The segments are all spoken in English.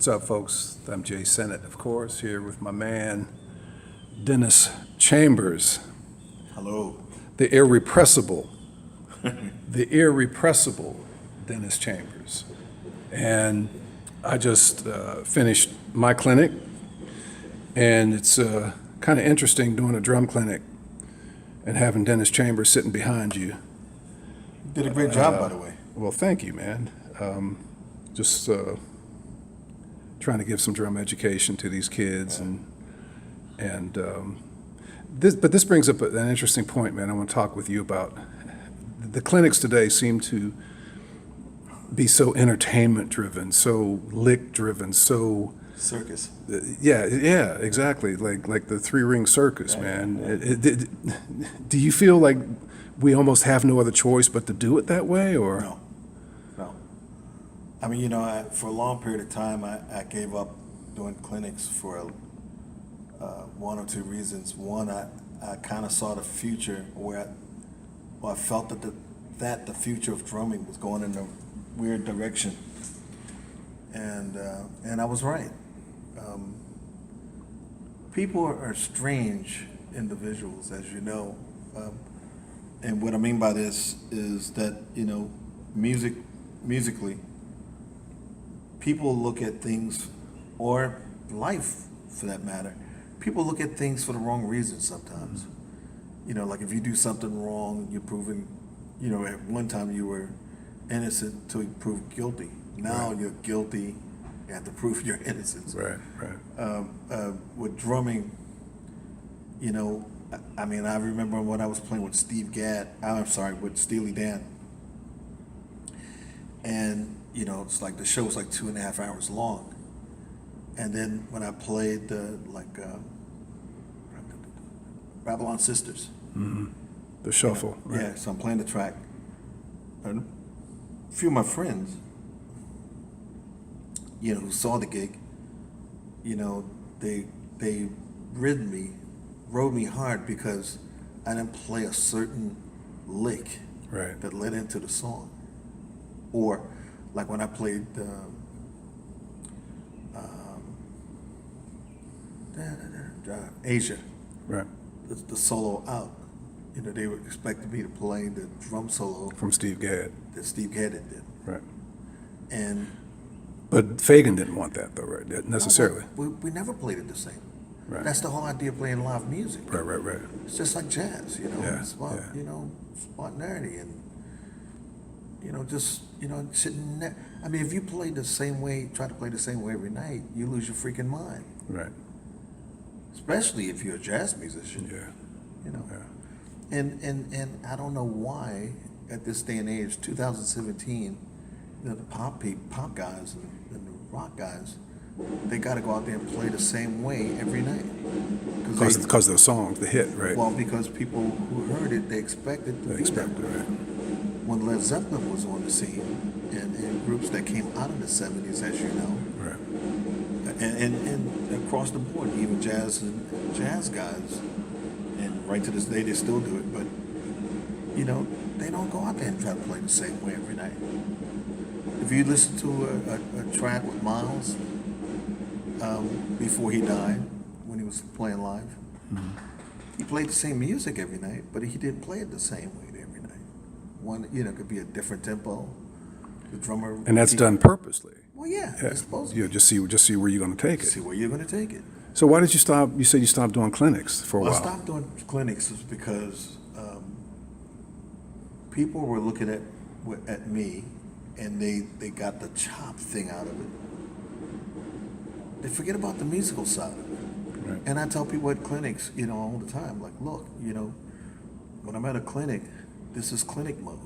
What's up, folks? I'm Jae Sinnett, of course, here with my man, Dennis Chambers, Hello. the irrepressible, the irrepressible Dennis Chambers. And I just finished my clinic, and it's kind of interesting doing a drum clinic and having Dennis Chambers sitting behind you. You did a great job, by the way. Well, thank you, man. Just trying to give some drum education to these kids, but this brings up an interesting point, man. I want to talk with you about the clinics today. Seem to be so entertainment driven, so lick driven, so Circus. yeah, exactly, like the three-ring circus, man. Do you feel like we almost have no other choice but to do it that way, or No. I mean, for a long period of time, I gave up doing clinics for one or two reasons. One, I kind of saw the future where I felt that the future of drumming was going in a weird direction, and I was right. People are strange individuals, as you know, and what I mean by this is that musically, people look at things, or life for that matter, people look at things for the wrong reasons sometimes. Like if you do something wrong, you're proven, at one time you were innocent until you prove guilty. Now you're guilty, you have to prove your innocence. right? With drumming, I mean, I remember when I was playing with with Steely Dan. And, it's like the show was like 2.5 hours long. And then when I played Babylon Sisters. The shuffle, right? Yeah, so I'm playing the track. And a few of my friends, who saw the gig, they rode me hard because I didn't play a certain lick Right. that led into the song. Or like when I played Asia, Right. the solo out, they were expecting me to play the drum solo From Steve Gadd. that Steve Gadd did. Right. And But Fagan didn't want that, though, right? Necessarily. we never played it the same. Right. That's the whole idea of playing live music. Right. It's just like jazz, Yeah, it's about, yeah. spontaneity and, I mean, if you play the same way, try to play the same way every night, you lose your freaking mind. Right. Especially if you're a jazz musician. Yeah. Yeah. And I don't know why at this day and age, 2017, the pop guys and the rock guys, they got to go out there and play the same way every night. Because of the songs, the hit, right? Well, because people who heard it, they expected to They be expected, that way. right? When Led Zeppelin was on the scene, and groups that came out of the 70s, as you know, Right. and across the board, even jazz guys, and right to this day they still do it, but they don't go out there and try to play the same way every night. If you listen to a track with Miles before he died, when he was playing live, he played the same music every night, but he didn't play it the same way every night. One, could be a different tempo. The drummer, And that's done purposely. Well, yeah, it's supposed to Yeah, be. just see where you're going to take it. See where you're going to take it. So why did you stop? You said you stopped doing clinics for a Well, I while. stopped doing clinics is because people were looking at me, and they got the chop thing out of it. They forget about the musical side of it. Right. And I tell people at clinics, all the time, like, look, when I'm at a clinic, this is clinic mode.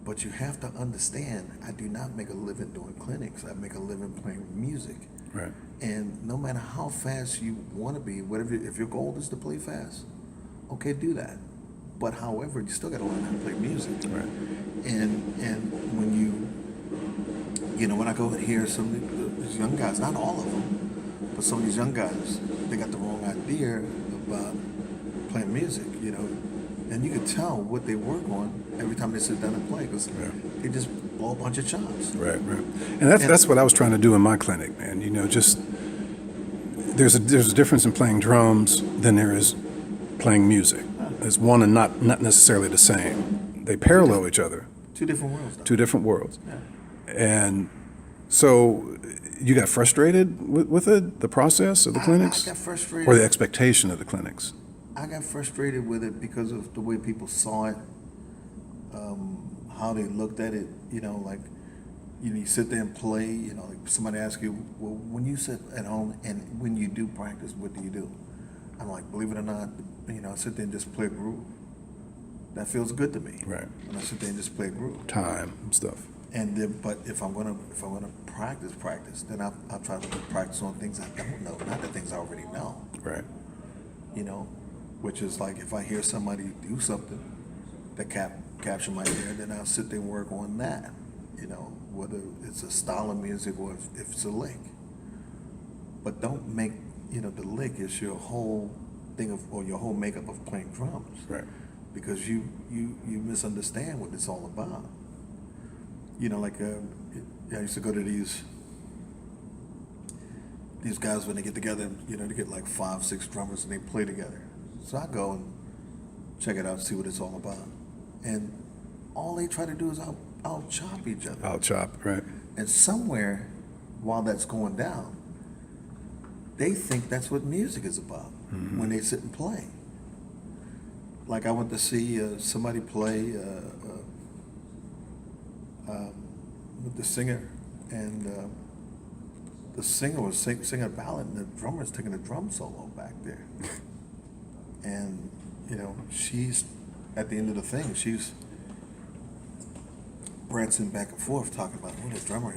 But you have to understand, I do not make a living doing clinics. I make a living playing music. Right. And no matter how fast you want to be, if your goal is to play fast, okay, do that. But however, you still got to learn how to play music. Right. And when I go and hear some of these young guys, not all of them, but some of these young guys, they got the wrong idea about playing music. and you could tell what they work on every time they sit down and play, because they just blow a bunch of chops. Right. And that's what I was trying to do in my clinic, man. Just there's a difference in playing drums than there is playing music. There's one and not necessarily the same. They parallel each other. Two different worlds, though. Two different worlds. Yeah. And so you got frustrated with the process of the clinics? I got frustrated. Or the expectation of the clinics? I got frustrated with it because of the way people saw it, how they looked at it. Like, you sit there and play. Like somebody asks you, well, when you sit at home and when you do practice, what do you do? I'm like, believe it or not, I sit there and just play a groove. That feels good to me. Right. When I sit there and just play a groove. Time and stuff. And then, but if I'm gonna practice, then I'll try to practice on things I don't know, not the things I already know. Right. Which is like if I hear somebody do something that capture my ear, then I'll sit there and work on that. Whether it's a style of music or if it's a lick. But don't make the lick is your whole thing or your whole makeup of playing drums. Right. Because you misunderstand what it's all about. Like I used to go to these guys when they get together, they get like 5-6 drummers and they play together. So I go and check it out, see what it's all about. And all they try to do is out-chop each other. Out-chop, right. And somewhere while that's going down, they think that's what music is about when they sit and play. Like I went to see somebody play with the singer, and the singer was singing a ballad, and the drummer's taking a drum solo back there. And she's at the end of the thing, she's prancing back and forth, talking about the drummer,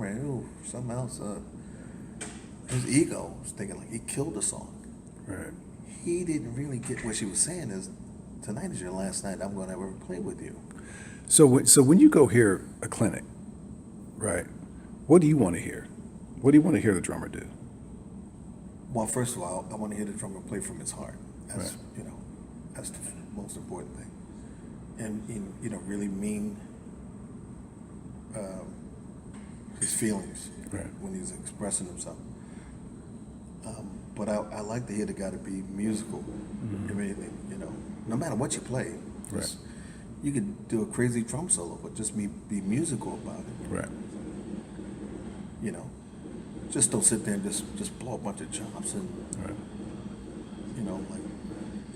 ooh, something else. His ego was thinking like he killed the song. Right. He didn't really get what she was saying is, tonight is your last night I'm going to ever play with you. So when you go hear a clinic, right, what do you want to hear? What do you want to hear the drummer do? Well, first of all, I want to hear the drummer play from his heart. That's, Right. That's the most important thing. And, really mean his feelings Right. when he's expressing himself. But I like to hear the guy to be musical. I mean, no matter what you play, Right. you could do a crazy drum solo, but just be musical about it. Right. Just don't sit there and just blow a bunch of chops and, Right. like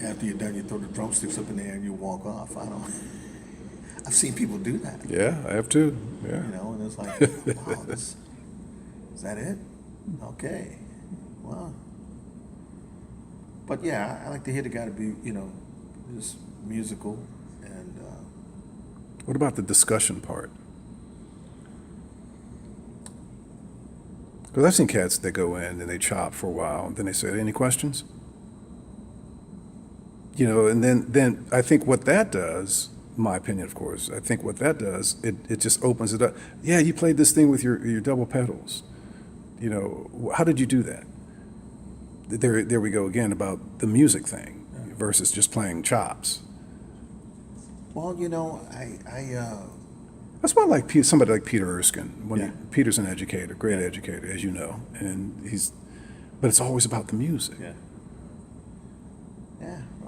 after you're done, you throw the drumsticks up in the air and you walk off. I've seen people do that. Yeah, I have too. Yeah. And it's like, wow, is that it? Okay, well. But yeah, I like to hear the guy to be, just musical and. What about the discussion part? Because I've seen cats that go in and they chop for a while, and then they say, "Any questions?" And then I think what that does, my opinion, of course, I think what that does, it just opens it up. Yeah, you played this thing with your double pedals. How did you do that? There we go again about the music thing versus just playing chops. Well, That's why I like somebody like Peter Erskine. Yeah. Peter's an educator, great educator, as you know, and but it's always about the music. Yeah.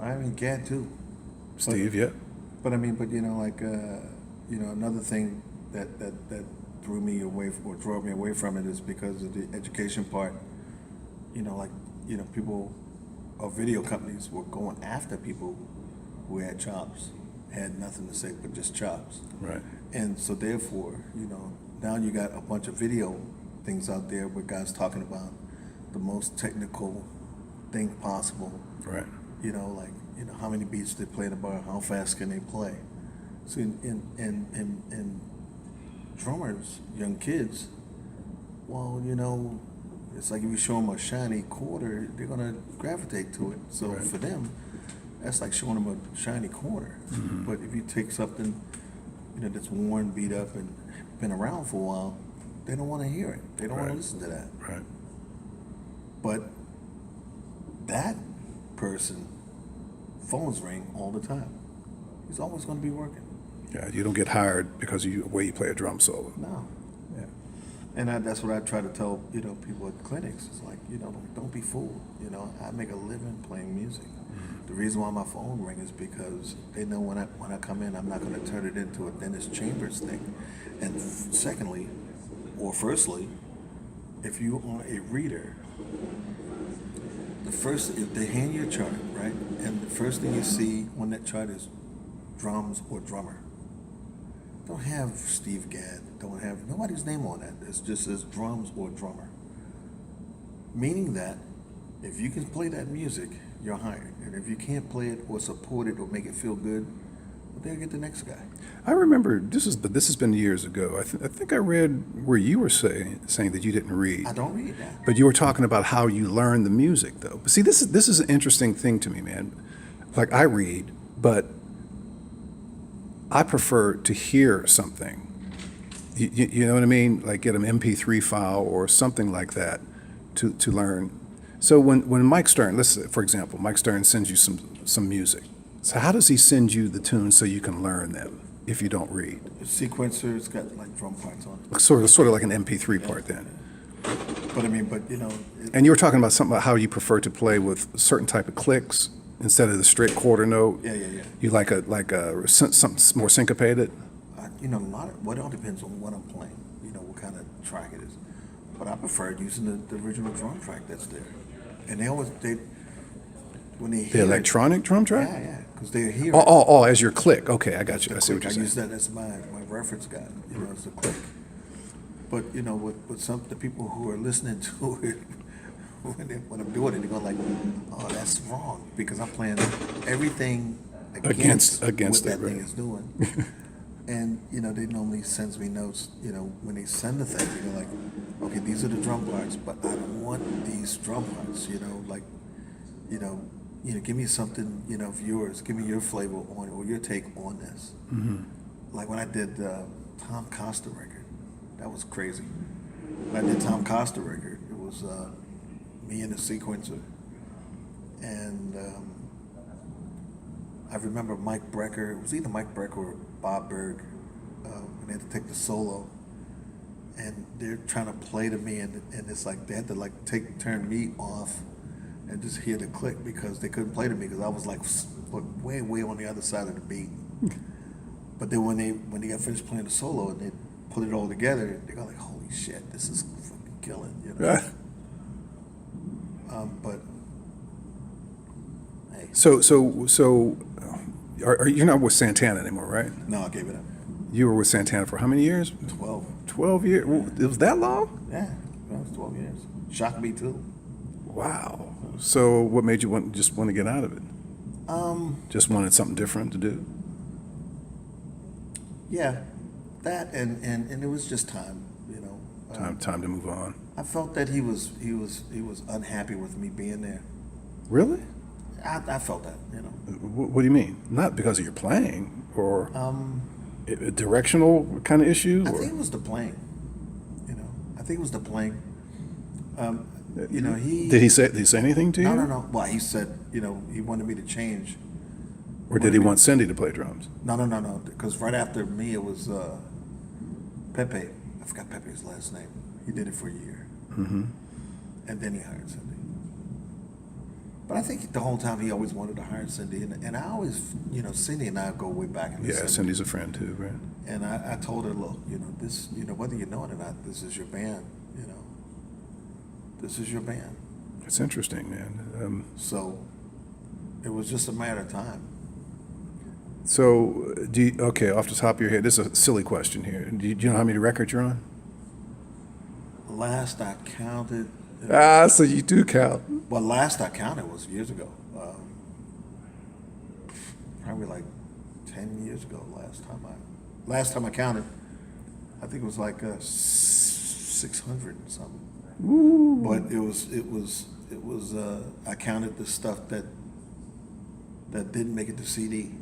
I mean, Gad too. Steve, yeah. But another thing that drove me away from it is because of the education part. People or video companies were going after people who had chops, had nothing to say but just chops. Right. And so therefore, now you got a bunch of video things out there where guys talking about the most technical thing possible. Right. How many beats they play in a bar, how fast can they play? So and drummers, young kids, well, it's like if you show them a shiny quarter, they're gonna gravitate to it. So Right. for them, that's like showing them a shiny quarter. But if you take something, that's worn, beat up, and been around for a while, they don't want to hear it. They don't want Right. to listen to that. Right. But that person phones ring all the time. He's always going to be working. Yeah, you don't get hired because of the way you play a drum solo. No. Yeah. And that's what I try to tell, people at clinics. It's like, don't be fooled. I make a living playing music. The reason why my phone rings is because they know when I come in, I'm not going to turn it into a Dennis Chambers thing. And secondly, or firstly, if you are a reader, if they hand you a chart, right, and the first thing you see on that chart is drums or drummer. Don't have Steve Gadd. Don't have nobody's name on that. It just says drums or drummer. Meaning that if you can play that music, you're hired. And if you can't play it or support it or make it feel good, well, they'll get the next guy. I remember this has been years ago. I think I read where you were saying that you didn't read. I don't read that. But you were talking about how you learn the music, though. But see, this is an interesting thing to me, man. Like, I read, but I prefer to hear something. You know what I mean? Like, get an MP3 file or something like that to learn. So when Mike Stern, let's say, for example, Mike Stern sends you some music. So how does he send you the tunes so you can learn them if you don't read? The sequencer's got like drum parts on it. Sort of like an MP3 part then. But I mean, And you were talking about something about how you prefer to play with a certain type of clicks instead of the straight quarter note. Yeah. You like something more syncopated. It all depends on what I'm playing. What kind of track it is. But I prefer using the original drum track that's there. And when they hear The electronic drum track? Yeah, because they hear it. Oh, as your click. Okay, I got you. I see what I you're use saying. that as my reference guide, as a click. But, with the people who are listening to it, when I'm doing it, they go like, oh, that's wrong, because I'm playing everything against what that thing is doing. And, they normally sends me notes, when they send the thing, they go like, okay, these are the drum parts, but I don't want these drum parts, give me something, of yours, give me your flavor on it, or your take on this. Mm-hmm. Like when I did Tom Costa record, that was crazy. When I did Tom Costa record, it was me and the sequencer. And I remember Mike Brecker, it was either Mike Brecker or Bob Berg, when they had to take the solo. And they're trying to play to me, and it's like they had to turn me off and just hear the click, because they couldn't play to me because I was like way on the other side of the beat. But then when they got finished playing the solo and they put it all together, they go like, holy shit, this is fucking killing, Yeah. But hey. So you're not with Santana anymore, right? No, I gave it up. You were with Santana for how many years? 12. 12 years? It was that long? Yeah, that was 12 years. Shocked me too. Wow. So what made you want to get out of it? Just wanted something different to do? Yeah, that and it was just time, Time to move on. I felt that he was unhappy with me being there. Really? I felt that, What do you mean? Not because of your playing or directional kind of issues? I think it was the playing. I think it was the playing. Did he say anything to you? No. Well, he said, he wanted me to change. Or did he want Cindy to play drums? No. Because right after me, it was Pepe. I forgot Pepe's last name. He did it for a year. Mm-hmm. And then he hired Cindy. But I think the whole time he always wanted to hire Cindy. And I always, Cindy and I go way back in the 70s. Cindy's a friend too, right? And I told her, look, this, whether you know it or not, this is your band, This is your band. It's interesting, man. So it was just a matter of time. So, okay, off the top of your head, this is a silly question here. Do you know how many records you're on? Last I counted. So you do count. Well, last I counted was years ago. Probably like 10 years ago. Last time I counted, I think it was like 600 and something. Ooh. But it was. I counted the stuff that didn't make it to CD.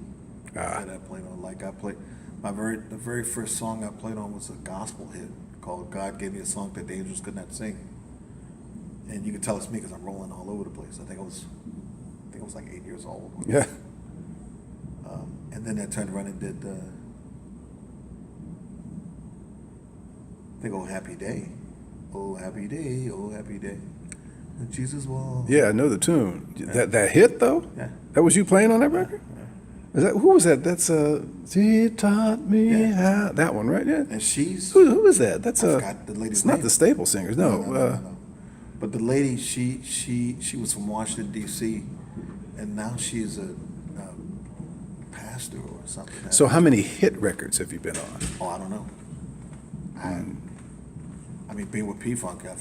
That I played on. Like I played the very first song I played on was a gospel hit called "God Gave Me a Song That the Angels Could Not Sing," and you can tell it's me because I'm rolling all over the place. I think I was like 8 years old. Yeah. And then I turned around and did, I think, "Oh Happy Day." Oh happy day, oh happy day. When Jesus walked. Yeah, I know the tune. That hit though. Yeah. That was you playing on that record. Is that who was that? That's He taught me Yeah. how. That one, right? Yeah. And she's, Who is that? That's I forgot the lady's It's not name. the Staple Singers. No. No. But the lady, she was from Washington D.C. and now she's a pastor or something. So how many hit records have you been on? Oh, I don't know. I mean, being with P-Funk, I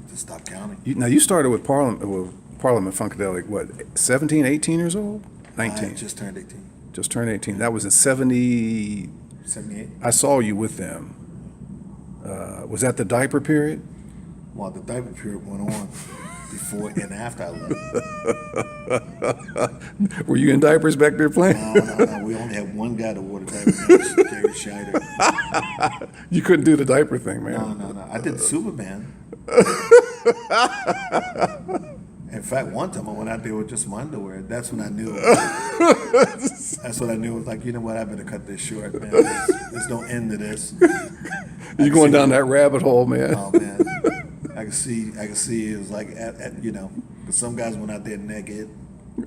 just stopped counting. Now you started with Parliament Funkadelic. What? 17, 18 years old? 19. I just turned 18. Just turned 18. That was in 70. 78. I saw you with them. Was that the diaper period? Well, the diaper period went on before and after I left. Were you in diapers back there playing? No. We only had one guy that wore the diaper. Jerry Scheider. You couldn't do the diaper thing, man. No. I did Superman. In fact, one time I went out there with just my underwear. That's when I knew. That's what I knew. It was like, you know what? I better cut this short, man. There's no end to this. You're going down that rabbit hole, man. Oh man, I can see. It was like, but some guys went out there naked,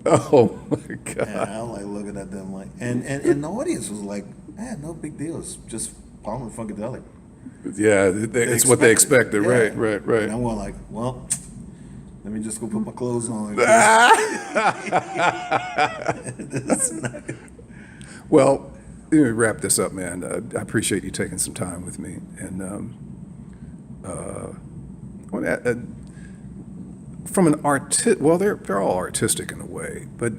Oh my God. and I was like looking at them like, and the audience was like, no big deal. It's just Parliament Funkadelic. Yeah, it's what they expected. Yeah. Right. And I'm going like, well, let me just go put my clothes on. This is not- Well, let me wrap this up, man. I appreciate you taking some time with me. And from an well, they're all artistic in a way, but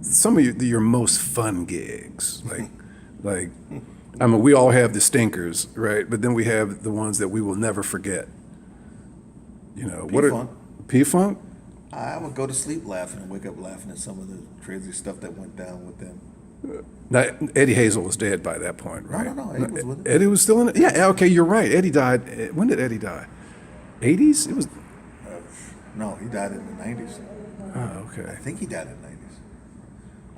some of your most fun gigs, like, I mean, we all have the stinkers, right? But then we have the ones that we will never forget. You know, P-Funk. P-Funk? I would go to sleep laughing and wake up laughing at some of the crazy stuff that went down with them. Now, Eddie Hazel was dead by that point, right? No, Eddie was with it. Eddie was still in it? Yeah, okay, you're right. Eddie died. When did Eddie die? 80s? It was. No, he died in the 90s. Oh, I okay. think he died in the 90s.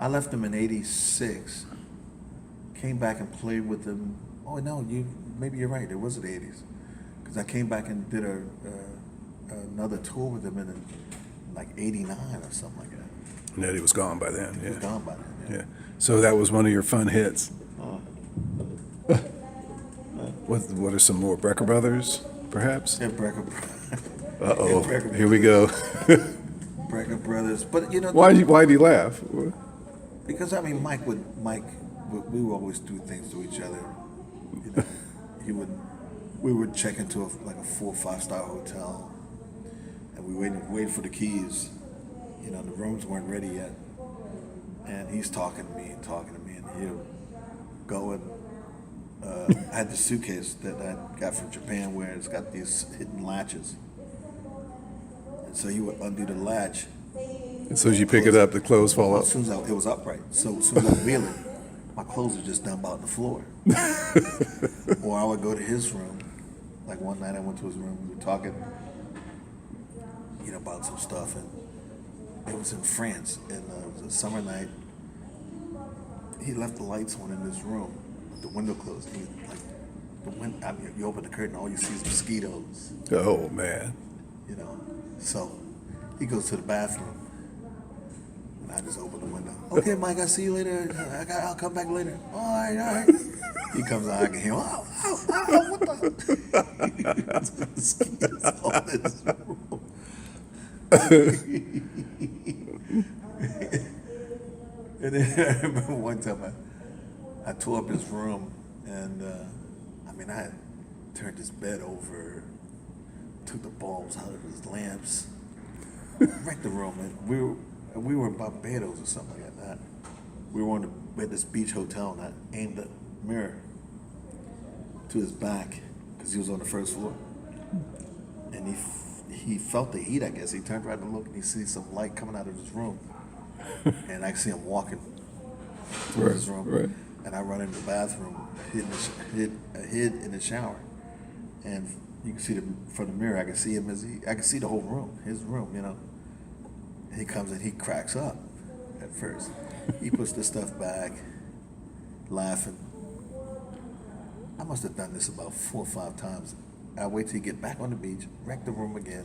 I left him in 86. Came back and played with him. Oh no, maybe you're right. It was the 80s, because I came back and did another tour with him in like 89 or something like that. And Eddie was gone by then. He was gone by then. Yeah. So that was one of your fun hits. What are some more? Brecker Brothers, perhaps? Yeah, Brecker. Uh-oh. Yeah, Brecker Here we go. Brecker Brothers, but you know. Why do you laugh? Because I mean, Mike, we would always do things to each other. You know, we would check into a 4 or 5 star hotel, and we wait for the keys. You know, the rooms weren't ready yet, and he's talking to me, and he'll go and I had the suitcase that I got from Japan where it's got these hidden latches, and so he would undo the latch. As soon as you pick it up, the clothes fall Well, up. as soon as it was upright. So as soon as I wheel it, my clothes are just down about on the floor. Or I would go to his room. Like one night I went to his room, we were talking, about some stuff, and it was in France, and it was a summer night. He left the lights on in his room, with the window closed. You open the curtain, all you see is mosquitoes. Oh, man. So he goes to the bathroom. And I just open the window. Okay, Mike, I'll see you later. I'll come back later. All right. He comes out, I can hear him. Ow, what the? Mosquitoes all in his room. And then I remember one time I tore up his room, and I turned his bed over, took the bulbs out of his lamps, wrecked the room, and we were in Barbados or something like that. We were at this beach hotel, and I aimed a mirror to his back because he was on the first floor, and he felt the heat. I guess he turned around to look, and he sees some light coming out of his room, and I see him walking towards his room, right. And I run into the bathroom, hid in the shower, and you can see from the mirror. I can see him I can see the whole room, his room, He comes in, he cracks up at first. He puts the stuff back, laughing. I must have done this about 4 or 5 times. I wait till you get back on the beach, wreck the room again.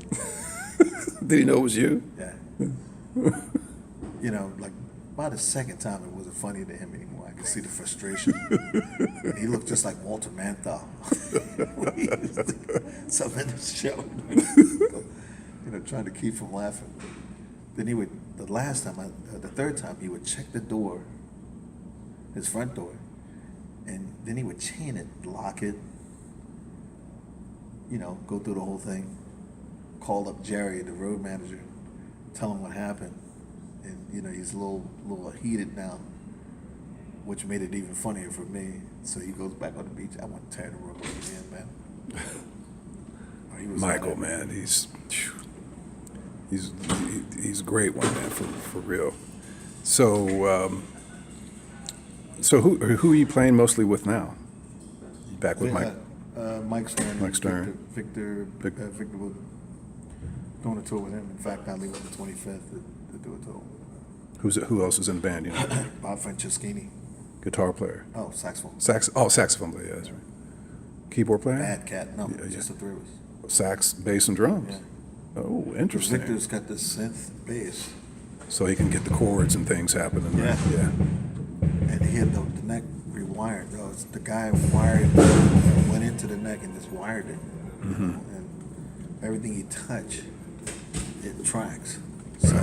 Did he know it was you? Yeah. You know, like by the second time, it wasn't funny to him anymore. I could see the frustration. He looked just like Walter Matthau. Something in the show. You know, trying to keep from laughing. Then he would, the third time, he would check the door, his front door, and then he would chain it, lock it, you know, go through the whole thing, call up Jerry, the road manager, tell him what happened. And, you know, he's a little heated now, which made it even funnier for me. So he goes back on the beach. I want to tear the room up again, man. Oh, he was Michael, man, he's a great one, man, for real. So so who are you playing mostly with now? Back with Mike? Mike Stern. Mike Stern. Victor will doing a tour with him. In fact, I leave on the 25th to do a tour. Who else is in the band? You know? Bob Franceschini. Guitar player. Oh, saxophone. Saxophone player. Yeah, that's right. Keyboard player. Bad cat. No, Yeah, just yeah. the three of us. Sax, bass, and drums. Yeah. Oh, interesting. Victor's got this synth bass. So he can get the chords and things happening. Yeah. Yeah. And he had the neck rewired. Oh, it's the guy went into the neck and just wired it. Mm-hmm. And everything he touched, it tracks. So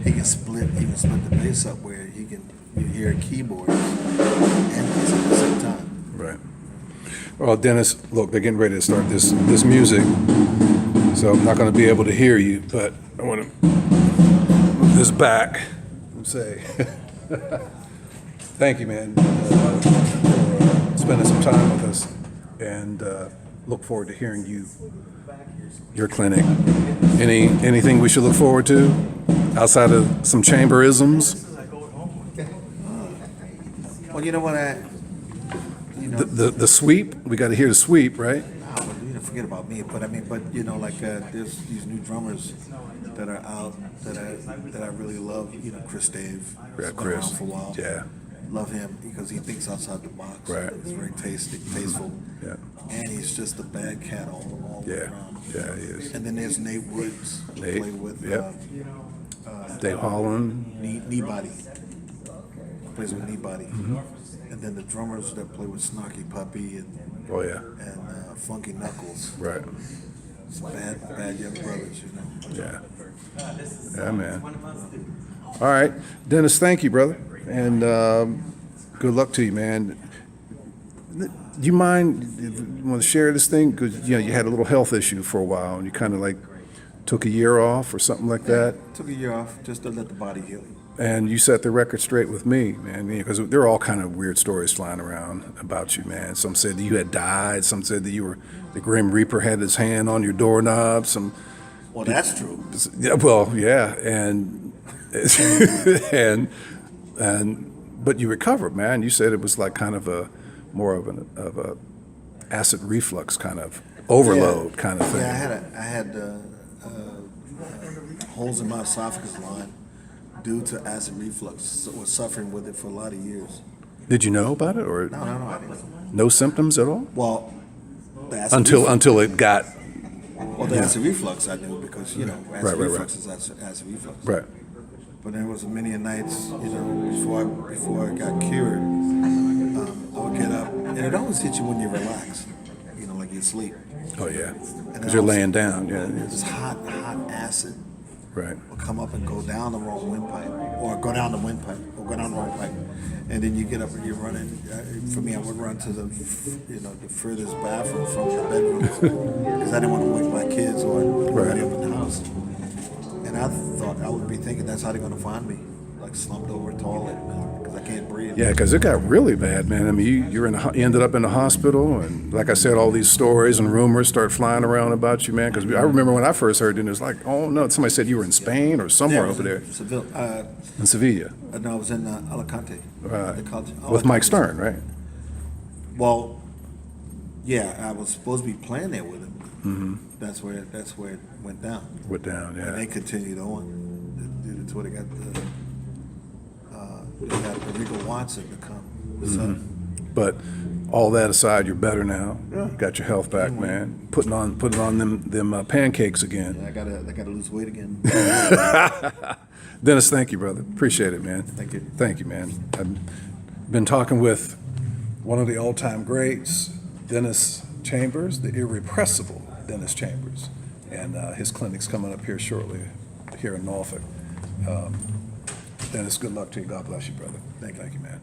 he can split the bass up where you hear keyboards and bass at the same time. Right. Well, Dennis, look, they're getting ready to start this music, so I'm not going to be able to hear you, but I want to move this back and say thank you, man, for spending some time with us, and look forward to hearing your clinic. Anything we should look forward to outside of some chamberisms? Well, you know what The sweep, we got to hear the sweep, right? you know, forget about me, but you know, like there's these new drummers that are out that I really love. You know, Chris Dave. Yeah, He's been Chris. around for a while. Yeah. Love him because he thinks outside the box. Right. He's very tasteful. Yeah. And he's just a bad cat all Yeah. around. Yeah, he is. And then there's Nate Woods, who Nate, played with yep. Dave Holland. Kneebody. Plays with Kneebody. Mm-hmm. And then the drummers that play with Snarky Puppy and Oh, yeah. Funky Knuckles. Right. Some bad young brothers, you know. Yeah. Yeah, man. All right. Dennis, thank you, brother. And good luck to you, man. Do you mind, if you want to share this thing? Because, you know, you had a little health issue for a while, and you kind of like took a year off or something like that. Took a year off just to let the body heal. And you set the record straight with me, man, because there are all kind of weird stories flying around about you, man. Some said that you had died. Some said that the Grim Reaper had his hand on your doorknob. Well, that's true. Yeah, well, yeah, and but you recovered, man. You said it was like kind of more of a acid reflux kind of overload kind of thing. Yeah, I had holes in my esophagus line due to acid reflux. So was suffering with it for a lot of years. Did you know about it, or No, I didn't. no symptoms at all Well, the acid until it got the acid reflux I knew because you know acid Right. reflux is acid reflux. right? But there was many nights, you know, before I got cured, I would get up, and it always hits you when you relax, you know, like you sleep. Oh yeah, And because you're laying down. Yeah, This hot acid right. will come up and go down the wrong windpipe, or go down the windpipe, or go down the wrong pipe, and then you get up and you're running. For me, I would run to the furthest bathroom from the bedroom because I didn't want to wake my kids or anybody up in the house. And I thought I would be thinking that's how they're going to find me, like slumped over a toilet because I can't breathe. Yeah, because it got really bad, man. I mean, you ended up in the hospital, and like I said, all these stories and rumors start flying around about you, man. Because I remember when I first heard it, it was like, oh no, somebody said you were in Spain or somewhere over there Seville. in Sevilla, No, I was in Alicante. right? The college- With Mike Stern, right? Well, yeah, I was supposed to be playing there with him. Mm-hmm. That's where it went down. Went down, And they yeah. continued on. That's where they got the Rico Watson to come. The son. But all that aside, you're better now. Yeah. Got your health back, man. Putting on them pancakes again. Yeah, I gotta lose weight again. Dennis, thank you, brother. Appreciate it, man. Thank you. Thank you, man. I've been talking with one of the all-time greats, Dennis Chambers, the irrepressible Dennis Chambers, and his clinic's coming up here shortly, here in Norfolk. Dennis, good luck to you. God bless you, brother. Thank you, man.